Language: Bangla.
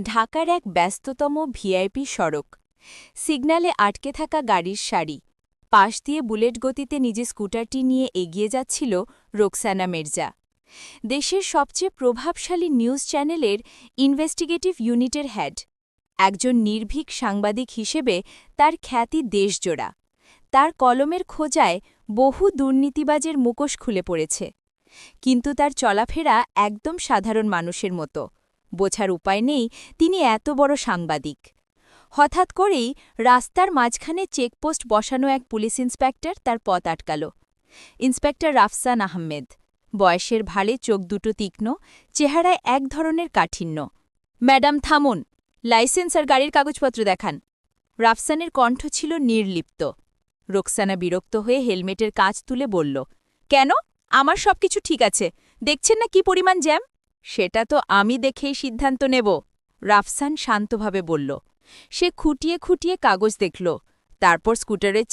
ঢাকার এক ব্যস্ততম ভিআইপি সড়ক। সিগন্যালে আটকে থাকা গাড়ির সারি। পাশ দিয়ে বুলেট গতিতে নিজে স্কুটারটি নিয়ে এগিয়ে যাচ্ছিল রোকসানা মির্জা। দেশের সবচেয়ে প্রভাবশালী নিউজ চ্যানেলের ইনভেস্টিগেটিভ ইউনিটের হেড। একজন নির্ভীক সাংবাদিক হিসেবে তার খ্যাতি দেশজোড়া। তার কলমের খোঁজায় বহু দুর্নীতিবাজের মুখোশ খুলে পড়েছে। কিন্তু তার চলাফেরা একদম সাধারণ মানুষের মতো। বোঝার উপায় নেই তিনি এত বড় সাংবাদিক। হঠাৎ করেই রাস্তার মাঝখানে চেকপোস্ট বসানো এক পুলিশ ইন্সপেক্টর তার পথ আটকাল। ইন্সপেক্টর রাফসান আহমেদ। বয়সের ভারে চোখ দুটো তীক্ষ্ণ, চেহারায় এক ধরনের কাঠিন্য। ম্যাডাম থামুন, লাইসেন্স আর গাড়ির কাগজপত্র দেখান। রাফসানের কণ্ঠ ছিল নির্লিপ্ত। রোকসানা বিরক্ত হয়ে হেলমেটের কাঁচ তুলে বলল, কেন? আমার সবকিছু ঠিক আছে, দেখছেন না কি পরিমাণ জ্যাম? সেটা তো আমি দেখেই সিদ্ধান্ত নেব, রাফসান শান্তভাবে বলল। সে খুঁটিয়ে খুঁটিয়ে কাগজ দেখল, তারপর স্কুটারের